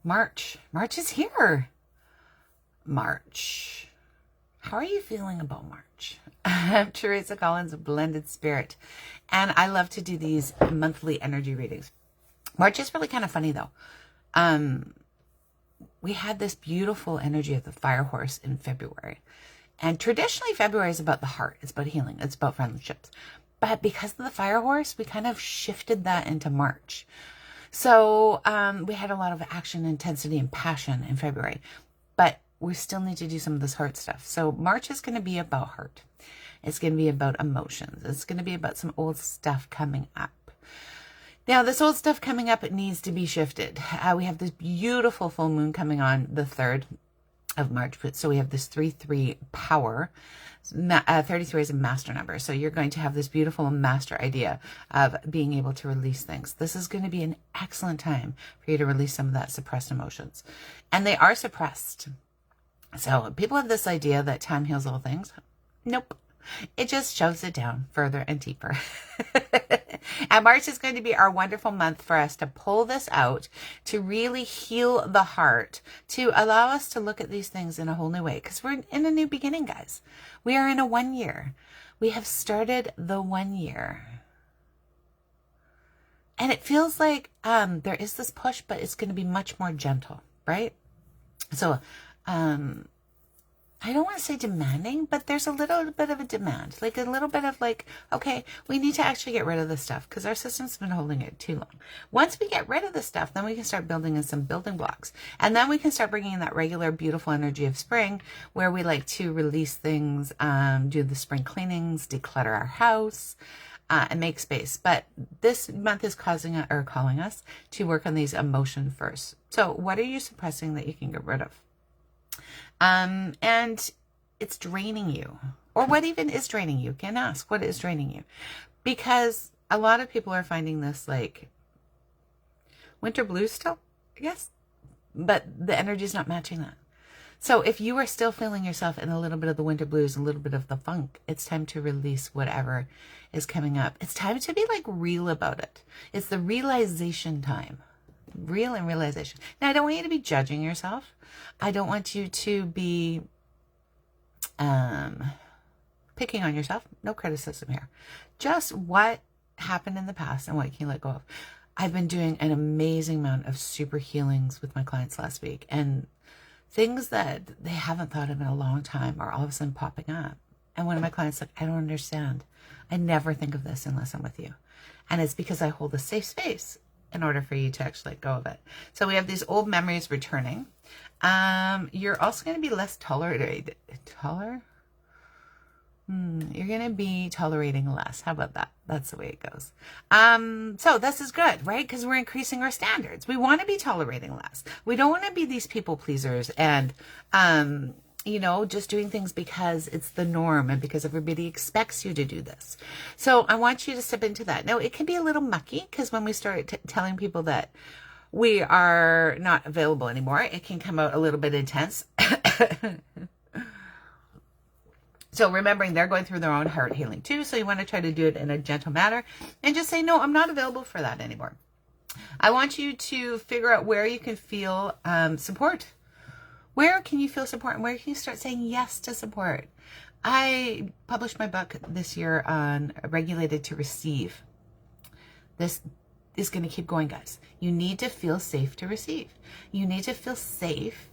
March. March is here. March. How are you feeling about March? I'm Teresa Collins of Blended Spirit, and I love to do these monthly energy readings. March is really kind of funny though. We had this beautiful energy of the fire horse in February. And traditionally February is about the heart. It's about healing. It's about friendships. But because of the fire horse, we kind of shifted that into March. So we had a lot of action, intensity, and passion in February, but we still need to do some of this heart stuff. So March is going to be about heart. It's going to be about emotions. It's going to be about some old stuff coming up. Now, this old stuff coming up, it needs to be shifted. We have this beautiful full moon coming on the 3rd of March. So we have this 3-3 power. 33 is a master number. So you're going to have this beautiful master idea of being able to release things. This is going to be an excellent time for you to release some of that suppressed emotions. And they are suppressed. So people have this idea that time heals all things. Nope. It just shoves it down further and deeper. And March is going to be our wonderful month for us to pull this out, to really heal the heart, to allow us to look at these things in a whole new way. Because we're in a new beginning, guys. We are in a 1 year. We have started the 1 year. And it feels like there is this push, but it's going to be much more gentle, right? So, I don't want to say demanding, but there's a little bit of a demand, like a little bit of like, okay, we need to actually get rid of this stuff because our system's been holding it too long. Once we get rid of this stuff, then we can start building in some building blocks. And then we can start bringing in that regular, beautiful energy of spring where we like to release things, do the spring cleanings, declutter our house, and make space. But this month is calling us to work on these emotions first. So what are you suppressing that you can get rid of? And it's draining you. Or what even is draining you? Can ask, what is draining you? Because a lot of people are finding this like winter blues still, I guess. But the energy is not matching that. So if you are still feeling yourself in a little bit of the winter blues, a little bit of the funk, it's time to release whatever is coming up. It's time to be like real about it. It's the realization time. Real and realization. Now, I don't want you to be judging yourself. I don't want you to be picking on yourself. No criticism here. Just what happened in the past and what can you let go of. I've been doing an amazing amount of super healings with my clients last week, and things that they haven't thought of in a long time are all of a sudden popping up. And one of my clients like, I don't understand. I never think of this unless I'm with you. And it's because I hold a safe space in order for you to actually let go of it. So we have these old memories returning. You're also going to be less tolerated. You're going to be tolerating less. How about that? That's the way it goes. So this is good, right? Because we're increasing our standards. We want to be tolerating less. We don't want to be these people pleasers and, just doing things because it's the norm and because everybody expects you to do this. So I want you to step into that. Now, it can be a little mucky because when we start telling people that we are not available anymore, it can come out a little bit intense. So remembering they're going through their own heart healing too. So you want to try to do it in a gentle manner and just say, no, I'm not available for that anymore. I want you to figure out where you can feel support. Where can you feel support and where can you start saying yes to support? I published my book this year on Regulated to Receive. This is going to keep going, guys. You need to feel safe to receive. You need to feel safe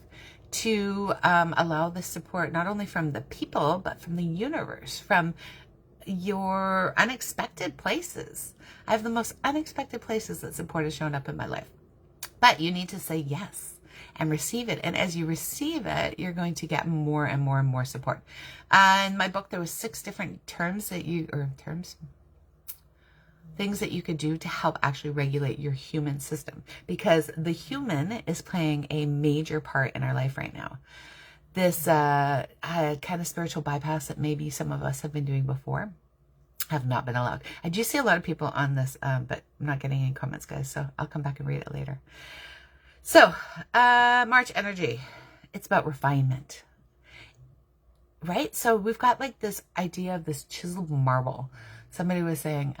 to allow this support, not only from the people, but from the universe, from your unexpected places. I have the most unexpected places that support has shown up in my life. But you need to say yes and receive it. And as you receive it, you're going to get more and more and more support. In my book, there was 6 different things that you could do to help actually regulate your human system, because the human is playing a major part in our life right now. This kind of spiritual bypass that maybe some of us have been doing before have not been allowed. I do see a lot of people on this, but I'm not getting any comments, guys, so I'll come back and read it later. So, March energy, it's about refinement, right? So we've got like this idea of this chiseled marble. Somebody was saying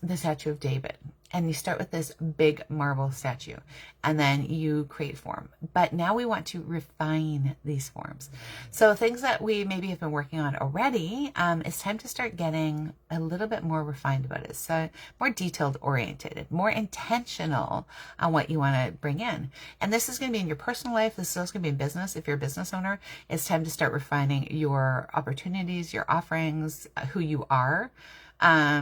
the statue of David. and you start with this big marble statue, and then you create form. But now we want to refine these forms. So things that we maybe have been working on already, it's time to start getting a little bit more refined about it. So more detailed oriented, more intentional on what you want to bring in. And this is going to be in your personal life. This is also going to be in business. If you're a business owner, it's time to start refining your opportunities, your offerings, who you are,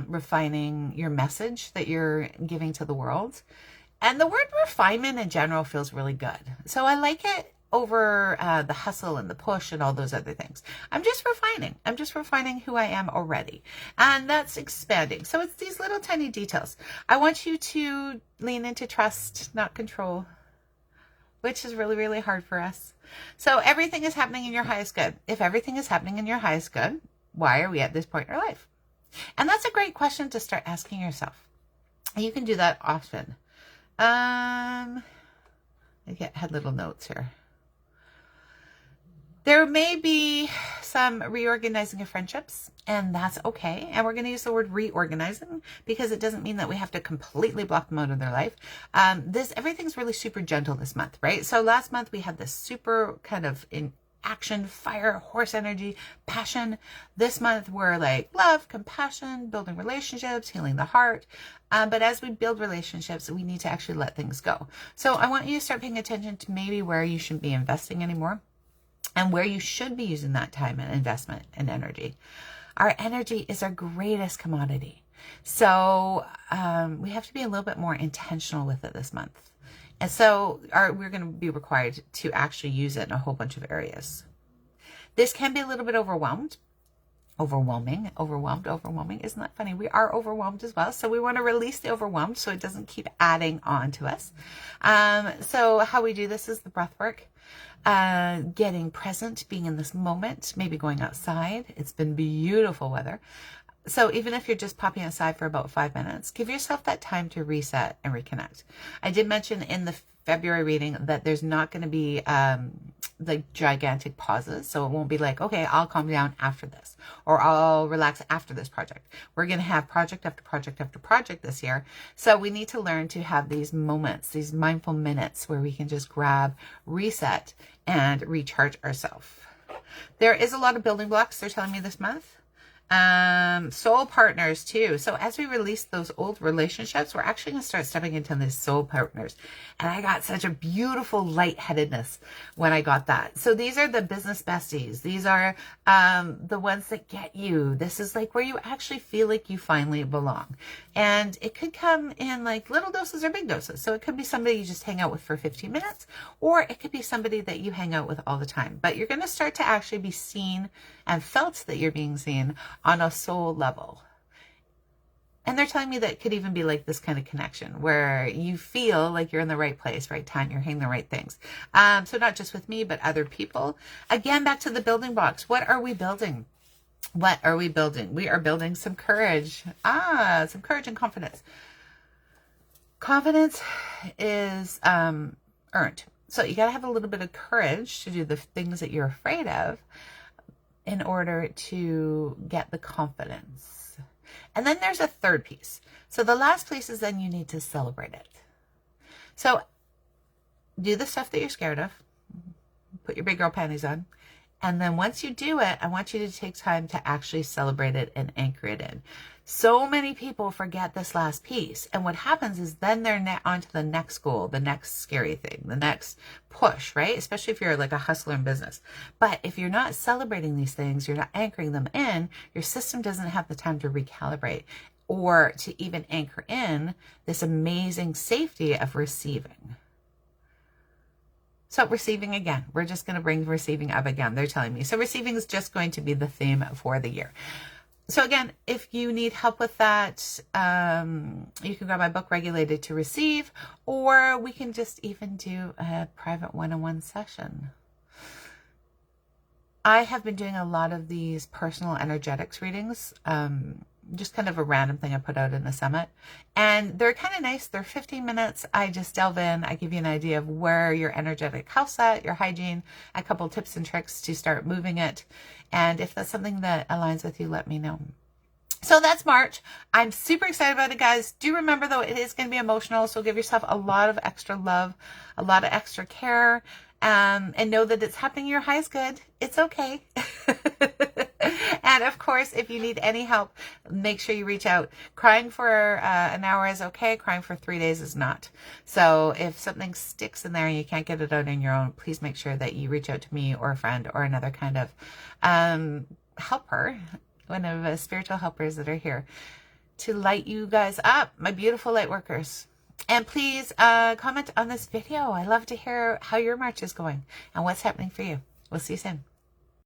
refining your message that you're giving to the world. And the word refinement in general feels really good. So I like it over the hustle and the push and all those other things. I'm just refining. I'm just refining who I am already. And that's expanding. So it's these little tiny details. I want you to lean into trust, not control, which is really, really hard for us. So everything is happening in your highest good. If everything is happening in your highest good, why are we at this point in our life? And that's a great question to start asking yourself. You can do that often. I had little notes here. There may be some reorganizing of friendships, and that's okay. And we're going to use the word reorganizing because it doesn't mean that we have to completely block them out of their life. Everything's really super gentle this month, right? So last month we had this super kind of in action, fire, horse energy, passion. This month we're like love, compassion, building relationships, healing the heart. But as we build relationships, we need to actually let things go. So I want you to start paying attention to maybe where you shouldn't be investing anymore and where you should be using that time and investment and energy. Our energy is our greatest commodity. So we have to be a little bit more intentional with it this month. And so we're going to be required to actually use it in a whole bunch of areas. This can be a little bit overwhelming. Isn't that funny? We are overwhelmed as well. So we want to release the overwhelmed so it doesn't keep adding on to us. So how we do this is the breath work. Getting present, being in this moment, maybe going outside. It's been beautiful weather. So even if you're just popping aside for about 5 minutes, give yourself that time to reset and reconnect. I did mention in the February reading that there's not going to be like gigantic pauses. So it won't be like, okay, I'll calm down after this, or I'll relax after this project. We're going to have project after project after project this year. So we need to learn to have these moments, these mindful minutes where we can just grab, reset, and recharge ourselves. There is a lot of building blocks, they're telling me this month. Soul partners too. So as we release those old relationships, we're actually going to start stepping into these soul partners. And I got such a beautiful lightheadedness when I got that. So these are the business besties. These are the ones that get you. This is like where you actually feel like you finally belong. And it could come in like little doses or big doses. So it could be somebody you just hang out with for 15 minutes, or it could be somebody that you hang out with all the time. But you're going to start to actually be seen and felt that you're being seen on a soul level. And they're telling me that it could even be like this kind of connection where you feel like you're in the right place, right time, you're hearing the right things. So not just with me, but other people. Again, back to the building blocks. What are we building? What are we building? We are building some courage. Some courage and confidence. Confidence is earned. So you got to have a little bit of courage to do the things that you're afraid of in order to get the confidence. And then there's a third piece. So the last piece is then you need to celebrate it. So do the stuff that you're scared of. Put your big girl panties on. And then once you do it, I want you to take time to actually celebrate it and anchor it in. So many people forget this last piece. And what happens is then they're on to the next goal, the next scary thing, the next push, right? Especially if you're like a hustler in business. But if you're not celebrating these things, you're not anchoring them in, your system doesn't have the time to recalibrate or to even anchor in this amazing safety of receiving. So receiving again, we're just going to bring receiving up again. They're telling me. So receiving is just going to be the theme for the year. So again, if you need help with that, you can grab my book, Regulated to Receive, or we can just even do a private one-on-one session. I have been doing a lot of these personal energetics readings, just kind of a random thing I put out in the summit. And they're kind of nice. They're 15 minutes. I just delve in. I give you an idea of where your energetic health's at, your hygiene, a couple tips and tricks to start moving it. And if that's something that aligns with you, let me know. So that's March. I'm super excited about it, guys. Do remember, though, it is going to be emotional. So give yourself a lot of extra love, a lot of extra care, and know that it's happening. Your highest good. It's okay. And of course, if you need any help, make sure you reach out. Crying for an hour is okay. Crying for 3 days is not. So if something sticks in there and you can't get it out on your own, please make sure that you reach out to me or a friend or another kind of helper, one of the spiritual helpers that are here to light you guys up, my beautiful light workers. And please comment on this video. I love to hear how your March is going and what's happening for you. We'll see you soon.